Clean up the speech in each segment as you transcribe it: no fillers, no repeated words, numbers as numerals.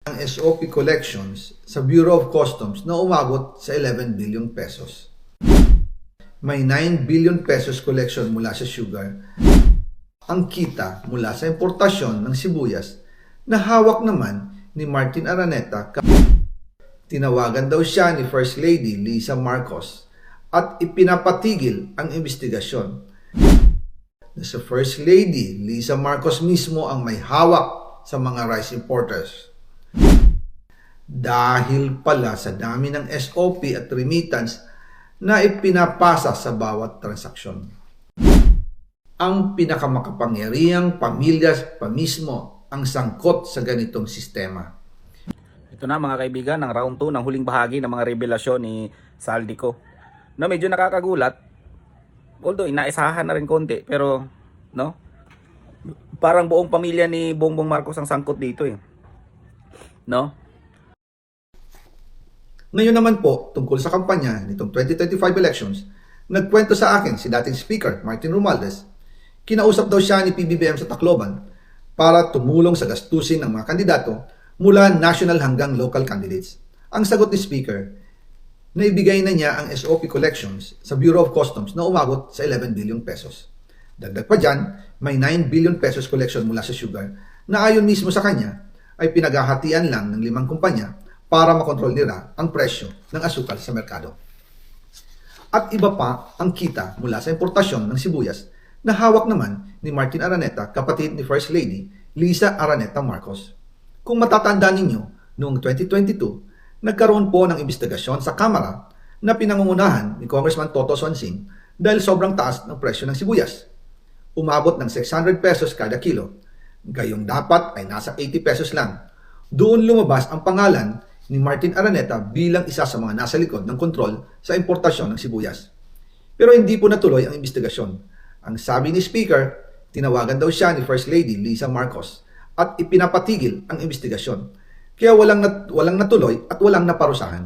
ang SOP collections sa Bureau of Customs na umabot sa 11 billion pesos. May 9 billion pesos collection mula sa sugar. Ang kita mula sa importasyon ng sibuyas na hawak naman ni Martin Araneta. Tinawagan daw siya ni First Lady Lisa Marcos at ipinapatigil ang investigasyon. Na sa First Lady Lisa Marcos mismo ang may hawak sa mga rice importers. Dahil pala sa dami ng SOP at remittance na ipinapasa sa bawat transaksyon. Ang pinakamakapangyarihang pamilya pa mismo ang sangkot sa ganitong sistema. Ito na mga kaibigan, ang round 2 ng huling bahagi ng mga revelasyon ni Saldico. Na medyo nakakagulat, although inaisahan na rin konti, pero no? Parang buong pamilya ni Bongbong Marcos ang sangkot dito eh. No? Ngayon naman po, tungkol sa kampanya nitong 2025 elections, nagkwento sa akin si dating Speaker Martin Romualdez. Kinausap daw siya ni PBBM sa Tacloban para tumulong sa gastusin ng mga kandidato mula national hanggang local candidates. Ang sagot ni Speaker, naibigay na niya ang SOP collections sa Bureau of Customs na umabot sa 11 billion pesos. Dagdag pa dyan, may 9 billion pesos collection mula sa sugar na ayon mismo sa kanya ay pinaghahatian lang ng 5 kumpanya para makontrol nila ang presyo ng asukal sa merkado. At iba pa ang kita mula sa importasyon ng sibuyas na hawak naman ni Martin Araneta, kapatid ni First Lady Lisa Araneta Marcos. Kung matatandaan ninyo, noong 2022, nagkaroon po ng investigasyon sa Kamara na pinangungunahan ni Congressman Toto Swansing dahil sobrang taas ng presyo ng sibuyas. Umabot ng 600 pesos kada kilo. Gayong dapat ay nasa 80 pesos lang. Doon lumabas ang pangalan ni Martin Araneta bilang isa sa mga nasa likod ng kontrol sa importasyon ng sibuyas. Pero hindi po natuloy ang investigasyon. Ang sabi ni Speaker, tinawagan daw siya ni First Lady Lisa Marcos at ipinapatigil ang investigasyon. Kaya walang natuloy at walang naparusahan.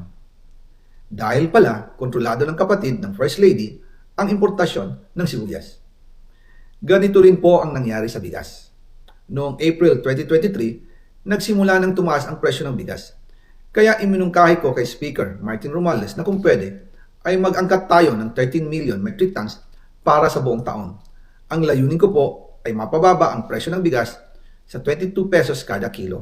Dahil pala, kontrolado ng kapatid ng First Lady ang importasyon ng sibuyas. Ganito rin po ang nangyari sa bigas. Noong April 2023, nagsimula ng tumaas ang presyo ng bigas. Kaya iminungkahi ko kay Speaker Martin Romualdez na kung pwede ay mag-angkat tayo ng 13 million metric tons para sa buong taon. Ang layunin ko po ay mapababa ang presyo ng bigas sa 22 pesos kada kilo.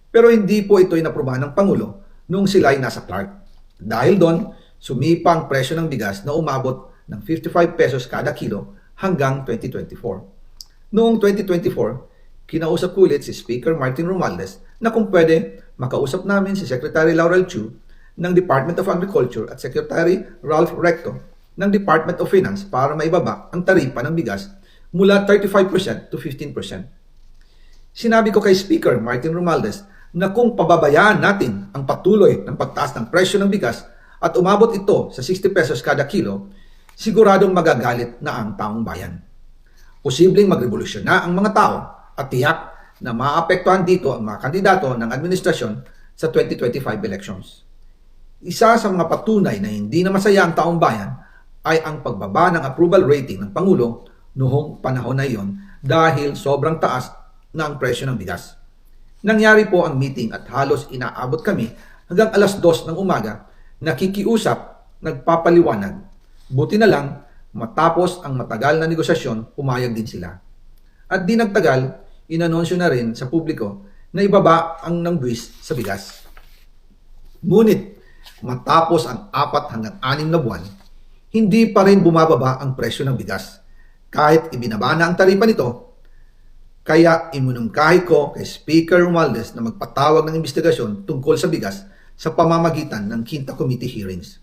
Pero hindi po ito inaprubahan ng Pangulo noong sila ay nasa Clark. Dahil doon, sumipa ang presyo ng bigas na umabot ng 55 pesos kada kilo hanggang 2024. Noong 2024, kinausap ko ulit si Speaker Martin Romualdez na kung pwede makausap namin si Secretary Laurel Chu ng Department of Agriculture at Secretary Ralph Recto ng Department of Finance para maibaba ang taripa ng bigas mula 35% to 15%. Sinabi ko kay Speaker Martin Romualdez na kung pababayaan natin ang patuloy ng pagtaas ng presyo ng bigas at umabot ito sa 60 pesos kada kilo, siguradong magagalit na ang taong bayan. Posibleng magrevolusyon na ang mga tao at tiyak na maapektuhan dito ang mga kandidato ng administrasyon sa 2025 elections. Isa sa mga patunay na hindi na masaya ang taong bayan ay ang pagbaba ng approval rating ng Pangulo noong panahon na iyon dahil sobrang taas na ang presyo ng bigas. Nangyari po ang meeting at halos inaabot kami hanggang alas 2 ng umaga, nakikiusap, nagpapaliwanag. Buti na lang, matapos ang matagal na negosasyon, pumayag din sila. At di nagtagal, inanunsyo na rin sa publiko na ibaba ang nangbuwis sa bigas. Ngunit, matapos ang 4 hanggang 6 na buwan, hindi pa rin bumababa ang presyo ng bigas. Kahit ibinaba na ang taripa nito, kaya iminungkahi ko kay Speaker Romualdez na magpatawag ng investigasyon tungkol sa bigas sa pamamagitan ng Quinta Committee hearings.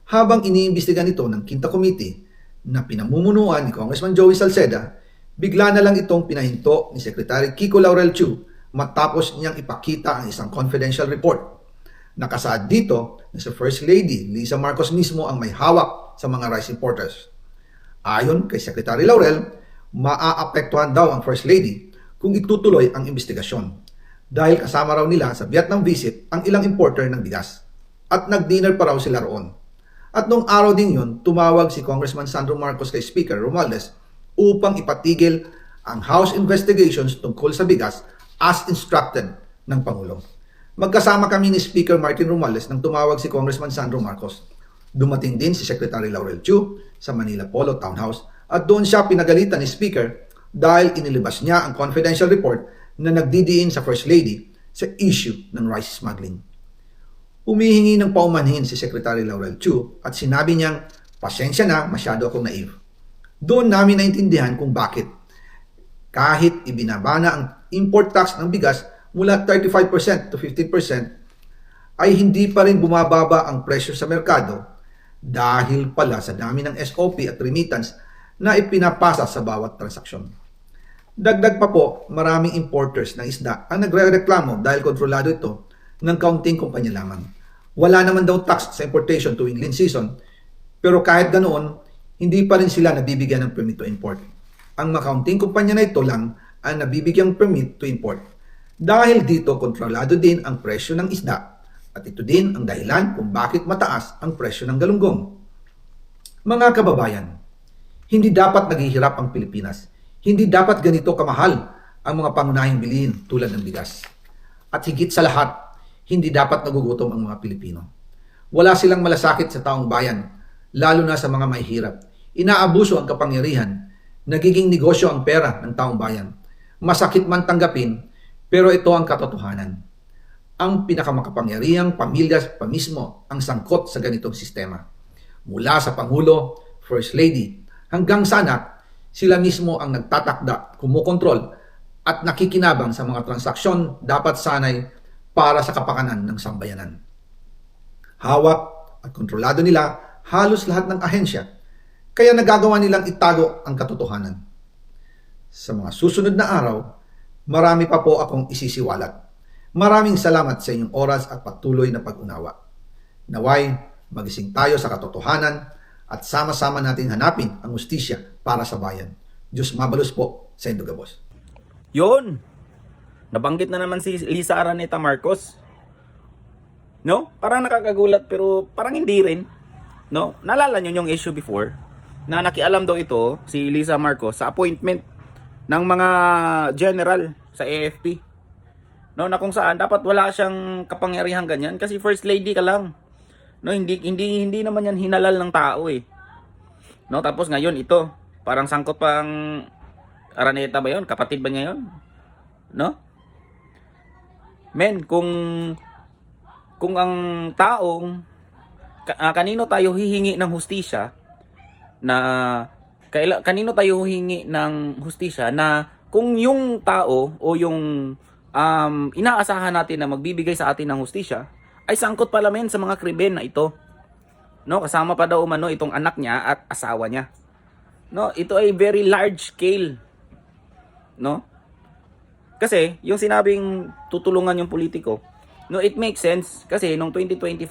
Habang iniimbestiga nito ng Quinta Committee na pinamumunuan ni Congressman Joey Salceda, bigla na lang itong pinahinto ni Secretary Kiko Laurel Chu matapos niyang ipakita ang isang confidential report. Nakasaad dito na si First Lady Lisa Marcos mismo ang may hawak sa mga rice importers. Ayon kay Secretary Laurel, maaapektuhan daw ang First Lady kung itutuloy ang investigasyon dahil kasama raw nila sa Vietnam visit ang ilang importer ng bigas at nag-dinner pa raw sila roon. At noong araw din yun, tumawag si Congressman Sandro Marcos kay Speaker Romualdez upang ipatigil ang House investigations tungkol sa bigas as instructed ng Pangulo. Magkasama kami ni Speaker Martin Romualdez nang tumawag si Congressman Sandro Marcos. Dumating din si Secretary Laurel Chu sa Manila Polo Townhouse at doon siya pinagalitan ni Speaker dahil inilabas niya ang confidential report na nagdidiin sa First Lady sa issue ng rice smuggling. Humihingi ng paumanhin si Secretary Laurel Chu at sinabi niyang, pasensya na, masyado akong naive. Doon namin naintindihan kung bakit. Kahit ibinaba na ang import tax ng bigas mula 35% to 15%, ay hindi pa rin bumababa ang presyo sa merkado dahil pala sa dami ng SOP at remittance na ipinapasa sa bawat transaksyon. Dagdag pa po, maraming importers ng isda ang nagre-reklamo dahil kontrolado ito ng kaunting kumpanya lamang. Wala naman daw tax sa importation tuwing lean season, pero kahit ganoon, hindi pa rin sila nabibigyan ng permit to import. Ang makaunting kumpanya na ito lang ang nabibigyang permit to import. Dahil dito, kontrolado din ang presyo ng isda at ito din ang dahilan kung bakit mataas ang presyo ng galunggong. Mga kababayan, hindi dapat naghihirap ang Pilipinas. Hindi dapat ganito kamahal ang mga pangunahing bilihin tulad ng bigas. At higit sa lahat, hindi dapat nagugutom ang mga Pilipino. Wala silang malasakit sa taong bayan, lalo na sa mga mahihirap. Inaabuso ang kapangyarihan, nagiging negosyo ang pera ng taong bayan. Masakit man tanggapin, pero ito ang katotohanan. Ang pinakamakapangyarihang pamilya pa mismo ang sangkot sa ganitong sistema. Mula sa Pangulo, First Lady, hanggang sa anak, sila mismo ang nagtatakda, kumukontrol, at nakikinabang sa mga transaksyon dapat sanay para sa kapakanan ng sambayanan. Hawak at kontrolado nila halos lahat ng ahensya, kaya nagagawa nilang itago ang katotohanan. Sa mga susunod na araw, marami pa po akong isisiwalat. Maraming salamat sa inyong oras at patuloy na pag-unawa. Naway, magising tayo sa katotohanan at sama-sama nating hanapin ang hustisya para sa bayan. Diyos mabalos po sa Indogabos. Yun! Nabanggit na naman si Lisa Araneta Marcos. No? Parang nakakagulat pero parang hindi rin. No? Naalala nyo yung issue before na nakialam daw ito si Lisa Marcos sa appointment ng mga general sa AFP. No, na kung saan dapat wala siyang kapangyarihan ganyan kasi first lady ka lang. No, hindi naman yan hinalal ng tao eh. No, tapos ngayon ito, parang sangkot pang Araneta ba 'yon? Kapatid ba niya 'yon? No? Men, kung ang taong kanino tayo hihingi ng hustisya na kanino tayo huhingi ng hustisya na kung yung tao o yung inaasahan natin na magbibigay sa atin ng hustisya ay sangkot pala men sa mga krimen na ito. No, kasama pa daw umano itong anak niya at asawa niya. No, ito ay very large scale. No? Kasi yung sinabing tutulungan yung politiko, no, it makes sense kasi nung 2024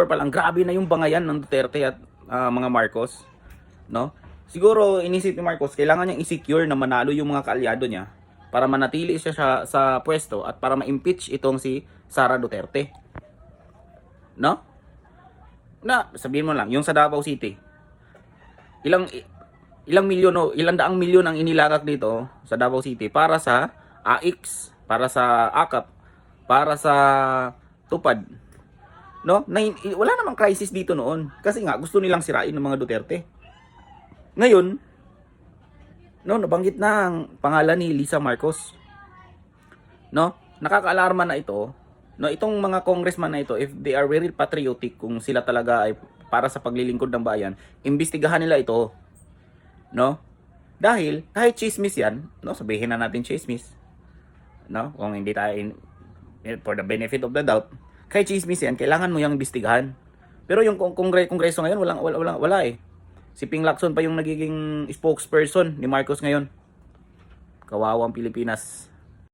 pa lang grabe na yung bangayan ng Duterte at mga Marcos, no? Siguro inisip ni Marcos kailangan niyang i-secure na manalo yung mga kaalyado niya para manatili siya sa pwesto at para ma-impeach itong si Sara Duterte. No? Na sabihin mo lang yung sa Davao City. Ilang milyon o ilang daang milyon ang inilagak dito sa Davao City para sa AX, para sa AKAP, para sa Tupad. No? Wala namang crisis dito noon kasi nga gusto nilang sirain ng mga Duterte. Ngayon, no, nabanggit na ang pangalan ni Lisa Marcos. No? Nakakaalarma na ito. No, itong mga congressman na ito, if they are very patriotic, kung sila talaga ay para sa paglilingkod ng bayan, imbestigahan nila ito. No? Dahil kahit chismis 'yan, no, sabihin na natin chismis. No? Kung hindi tayo for the benefit of the doubt, kahit chismis yan, kailangan mo yung imbestigahan. Pero yung kongreso ngayon, wala eh. Si Ping Lacson pa yung nagiging spokesperson ni Marcos ngayon. Kawawang Pilipinas.